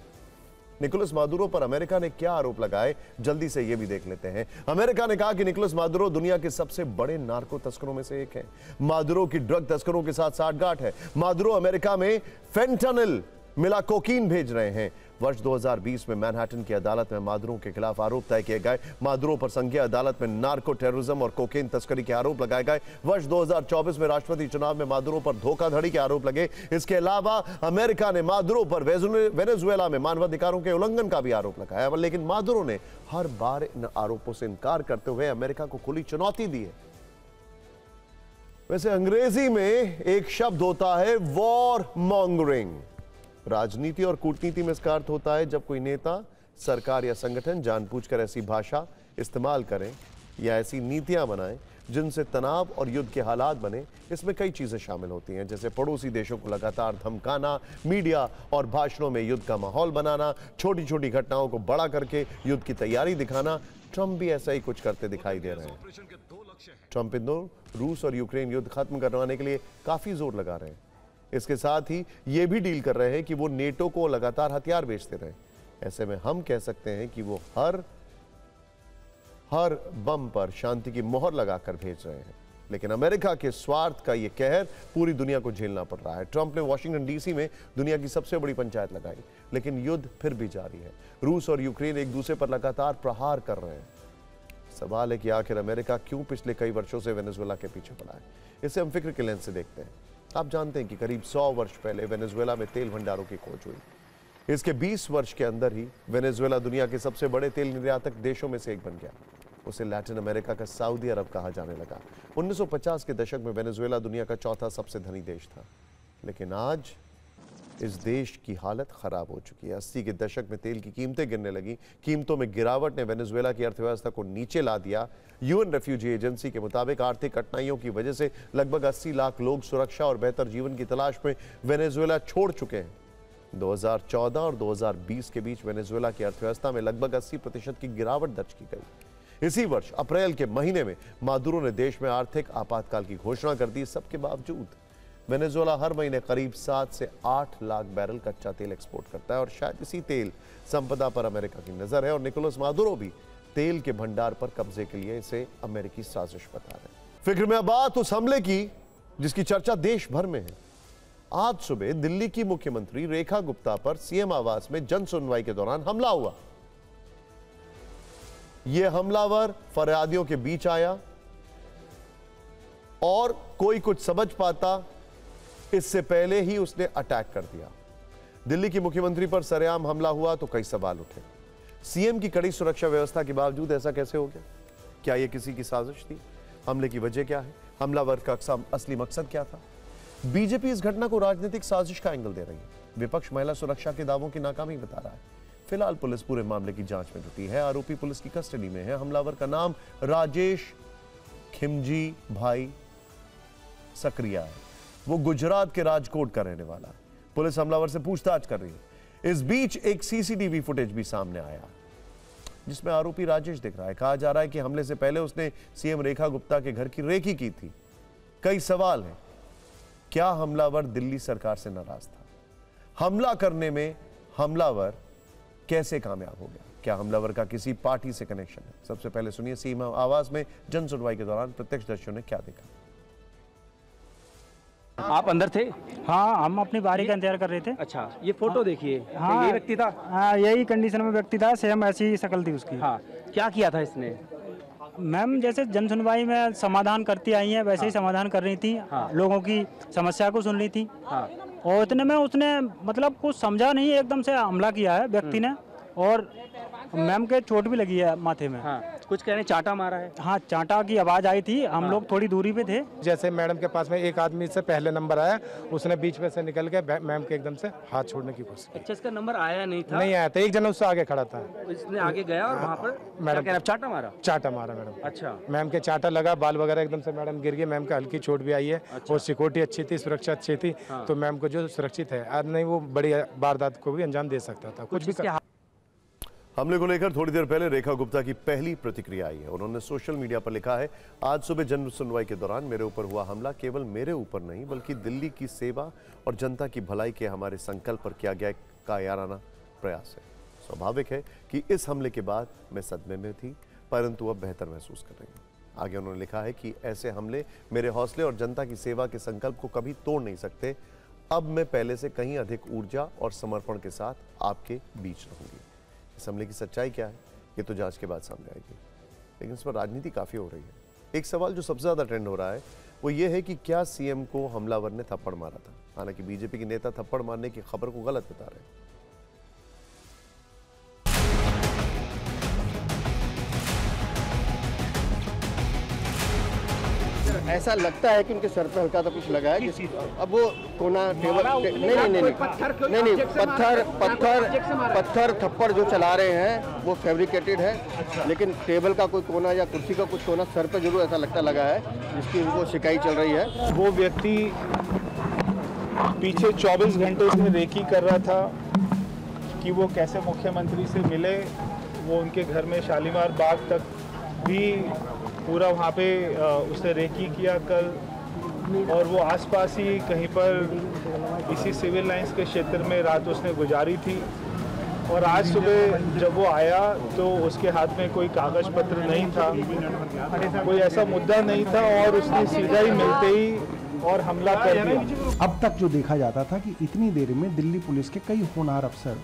निकोलस मादुरो पर अमेरिका ने क्या आरोप लगाए, जल्दी से यह भी देख लेते हैं। अमेरिका ने कहा कि निकोलस मादुरो दुनिया के सबसे बड़े नार्को तस्करों में से एक है। मादुरो की ड्रग तस्करों के साथ साठगांठ है। मादुरो अमेरिका में फेंटानिल मिला कोकीन भेज रहे हैं। वर्ष 2020 में मैनहट्टन की अदालत में मादुरो के खिलाफ आरोप तय किए गए। मादुरो पर संघीय अदालत में नार्को टेररिज्म और कोकेन तस्करी के आरोप लगाए गए। वर्ष 2024 में राष्ट्रपति चुनाव में मादुरो पर धोखाधड़ी के आरोप लगे। इसके अलावा अमेरिका ने मादुरो पर वेनेजुएला में मानवाधिकारों के उल्लंघन का भी आरोप लगाया, लेकिन मादुरो ने हर बार इन आरोपों से इनकार करते हुए अमेरिका को खुली चुनौती दी है। वैसे अंग्रेजी में एक शब्द होता है वॉर मॉन्गरिंग। राजनीति और कूटनीति में इसका अर्थ होता है जब कोई नेता, सरकार या संगठन जानबूझकर ऐसी भाषा इस्तेमाल करें या ऐसी नीतियां बनाएं जिनसे तनाव और युद्ध के हालात बने। इसमें कई चीजें शामिल होती हैं, जैसे पड़ोसी देशों को लगातार धमकाना, मीडिया और भाषणों में युद्ध का माहौल बनाना, छोटी छोटी घटनाओं को बड़ा करके युद्ध की तैयारी दिखाना। ट्रंप भी ऐसा ही कुछ करते दिखाई दे रहे हैं। ट्रंप इन दोनों रूस और यूक्रेन युद्ध खत्म करवाने के लिए काफी जोर लगा रहे हैं। इसके साथ ही ये भी डील कर रहे हैं कि वो नेटो को लगातार हथियार बेचते रहे। ऐसे में हम कह सकते हैं कि वो हर बम पर शांति की मोहर लगाकर भेज रहे हैं। लेकिन अमेरिका के स्वार्थ का ये कहर पूरी दुनिया को झेलना पड़ रहा है। ट्रंप ने वॉशिंगटन डीसी में दुनिया की सबसे बड़ी पंचायत लगाई, लेकिन युद्ध फिर भी जारी है। रूस और यूक्रेन एक दूसरे पर लगातार प्रहार कर रहे हैं। सवाल है कि आखिर अमेरिका क्यों पिछले कई वर्षों से वेनेजुएला के पीछे पड़ा है। इसे हम फिक्र के लेंस से देखते हैं। आप जानते हैं कि करीब 100 वर्ष पहले वेनेजुएला में तेल भंडारों की खोज हुई। इसके 20 वर्ष के अंदर ही वेनेजुएला दुनिया के सबसे बड़े तेल निर्यातक देशों में से एक बन गया। उसे लैटिन अमेरिका का सऊदी अरब कहा जाने लगा। 1950 के दशक में वेनेजुएला दुनिया का चौथा सबसे धनी देश था, लेकिन आज इस देश की हालत खराब हो चुकी है। 80 के दशक में तेल की कीमतें गिरने लगी। कीमतों में गिरावट ने वेनेजुएला की अर्थव्यवस्था को नीचे ला दिया। यूएन रेफ्यूजी एजेंसी के मुताबिक आर्थिक कठिनाइयों की वजह से लगभग 80 लाख लोग सुरक्षा और बेहतर जीवन की तलाश में वेनेजुएला छोड़ चुके हैं। 2014 और 2020 के बीच वेनेजुएला की अर्थव्यवस्था में लगभग 80% की गिरावट दर्ज की गई। इसी वर्ष अप्रैल के महीने में मादुरो ने देश में आर्थिक आपातकाल की घोषणा कर दी। सबके बावजूद वेनेजुएला हर महीने करीब 7 से 8 लाख बैरल कच्चा तेल एक्सपोर्ट करता है और शायद इसी तेल संपदा पर अमेरिका की नजर है और निकोलस मादुरो भी तेल के भंडार पर कब्जे के लिए इसे अमेरिकी साजिश बता रहे हैं। फिक्र में बात उस हमले की जिसकी चर्चा देश भर में है। आज सुबह दिल्ली की मुख्यमंत्री रेखा गुप्ता पर सीएम आवास में जन सुनवाई के दौरान हमला हुआ। यह हमलावर फरियादियों के बीच आया और कोई कुछ समझ पाता इससे पहले ही उसने अटैक कर दिया। दिल्ली की मुख्यमंत्री पर सरेआम हमला हुआ तो कई सवाल उठे। सीएम की कड़ी सुरक्षा व्यवस्था के बावजूद ऐसा कैसे हो गया? क्या यह किसी की साजिश थी? हमले की वजह क्या है? हमलावर का असली मकसद क्या था? बीजेपी इस घटना को राजनीतिक साजिश का एंगल दे रही है। विपक्ष महिला सुरक्षा के दावों की नाकामी बता रहा है। फिलहाल पुलिस पूरे मामले की जांच में जुटी है। आरोपी पुलिस की कस्टडी में है। हमलावर का नाम राजेश खिमजी भाई सक्रिया है। वो गुजरात के राजकोट का रहने वाला है। पुलिस हमलावर से पूछताछ कर रही है। इस बीच एक सीसीटीवी फुटेज भी सामने आया जिसमें आरोपी राजेश दिख रहा है। कहा जा रहा है कि हमले से पहले उसने सीएम रेखा गुप्ता के घर की रेकी की थी। कई सवाल हैं। क्या हमलावर दिल्ली सरकार से नाराज था? हमला करने में हमलावर कैसे कामयाब हो गया? क्या हमलावर का किसी पार्टी से कनेक्शन है? सबसे पहले सुनिए सीएम आवास में जन सुनवाई के दौरान प्रत्यक्षदर्शियों ने क्या देखा। आप अंदर थे? हाँ, हम अपनी बारी का इंतजार कर रहे थे। अच्छा, ये फोटो देखिए। हाँ, ये व्यक्ति था? हाँ, यही कंडीशन में व्यक्ति था। सेम ऐसी ही शक्ल थी उसकी। हाँ, क्या किया था इसने? मैम जैसे जन सुनवाई में समाधान करती आई हैं वैसे ही समाधान कर रही थी। लोगों की समस्या को सुन रही थी। और इतने में उसने मतलब कुछ समझा नहीं, एकदम से हमला किया है व्यक्ति ने और मैम के चोट भी लगी है माथे में। कुछ कहने चांटा मारा है? हाँ, चांटा की आवाज आई थी। हम लोग थोड़ी दूरी पे थे। जैसे मैडम के पास में एक आदमी से पहले नंबर आया, उसने बीच में से निकल के मैम के एकदम से हाथ छोड़ने की कोशिश की। अच्छा, इसका नंबर आया नहीं था? नहीं आया था। एक जन उससे आगे खड़ा था। इसने आगे गया और वहाँ पर मैडम चांटा मारा? चांटा मारा मैडम। अच्छा, मैम के चांटा लगा, बाल वगैरह एकदम से मैडम गिर गई। मैम का हल्की चोट भी आई है। और सिक्योरिटी अच्छी थी, सुरक्षा अच्छी थी, तो मैम को जो सुरक्षित है, आज नहीं वो बड़ी वारदात को भी अंजाम दे सकता था। कुछ भी हमले को लेकर थोड़ी देर पहले रेखा गुप्ता की पहली प्रतिक्रिया आई है। उन्होंने सोशल मीडिया पर लिखा है, आज सुबह जन सुनवाई के दौरान मेरे ऊपर हुआ हमला केवल मेरे ऊपर नहीं बल्कि दिल्ली की सेवा और जनता की भलाई के हमारे संकल्प पर किया गया कायराना प्रयास है। स्वाभाविक है कि इस हमले के बाद मैं सदमे में थी, परंतु अब बेहतर महसूस कर रही हूँ। आगे उन्होंने लिखा है कि ऐसे हमले मेरे हौसले और जनता की सेवा के संकल्प को कभी तोड़ नहीं सकते। अब मैं पहले से कहीं अधिक ऊर्जा और समर्पण के साथ आपके बीच रहूंगी। इस हमले की सच्चाई क्या है ये तो जांच के बाद सामने आएगी, लेकिन इस पर राजनीति काफी हो रही है। एक सवाल जो सबसे ज्यादा ट्रेंड हो रहा है वो ये है कि क्या सीएम को हमलावर ने थप्पड़ मारा था। हालांकि बीजेपी के नेता थप्पड़ मारने की खबर को गलत बता रहे हैं। ऐसा लगता है कि उनके सर पे हल्का सा कुछ लगा है। अब वो कोना टेबल नहीं पत्थर थप्पड़ जो चला रहे हैं वो फैब्रिकेटेड है, लेकिन टेबल का कोई कोना या कुर्सी का कुछ कोना सर पे जरूर ऐसा लगता लगा है, जिसकी उनको शिकायत चल रही है। वो व्यक्ति पीछे 24 घंटे से रेकी कर रहा था कि वो कैसे मुख्यमंत्री से मिले। वो उनके घर में शालीमार बाग तक भी पूरा वहाँ पे उसने रेकी किया कल, और वो आसपास ही कहीं पर इसी सिविल लाइंस के क्षेत्र में रात उसने गुजारी थी। और आज सुबह जब वो आया तो उसके हाथ में कोई कागज पत्र नहीं था, कोई ऐसा मुद्दा नहीं था, और उसने सीधा ही मिलते ही और हमला कर दिया। अब तक जो देखा जाता था कि इतनी देर में दिल्ली पुलिस के कई होनहार अफसर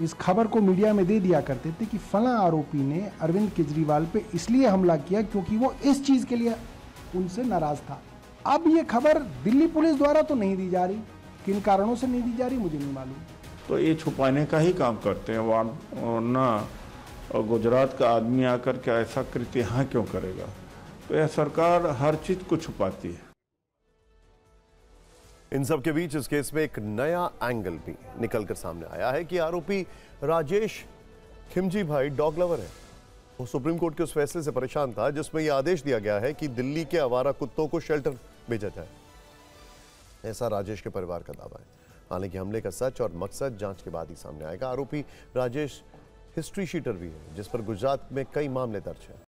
इस खबर को मीडिया में दे दिया करते थे कि फला आरोपी ने अरविंद केजरीवाल पे इसलिए हमला किया क्योंकि वो इस चीज के लिए उनसे नाराज था। अब ये खबर दिल्ली पुलिस द्वारा तो नहीं दी जा रही, किन कारणों से नहीं दी जा रही मुझे नहीं मालूम। तो ये छुपाने का ही काम करते हैं, वरना गुजरात का आदमी आकर के ऐसा कृत्य यहाँ क्यों करेगा। तो यह सरकार हर चीज को छुपाती है। इन सब के बीच इस केस में एक नया एंगल भी निकलकर सामने आया है कि आरोपी राजेश खिमजी भाई डॉग लवर है। वो सुप्रीम कोर्ट के उस फैसले से परेशान था जिसमें यह आदेश दिया गया है कि दिल्ली के आवारा कुत्तों को शेल्टर भेजा जाए। ऐसा राजेश के परिवार का दावा है। हालांकि हमले का सच और मकसद जांच के बाद ही सामने आएगा। आरोपी राजेश हिस्ट्री शीटर भी है जिस पर गुजरात में कई मामले दर्ज हैं।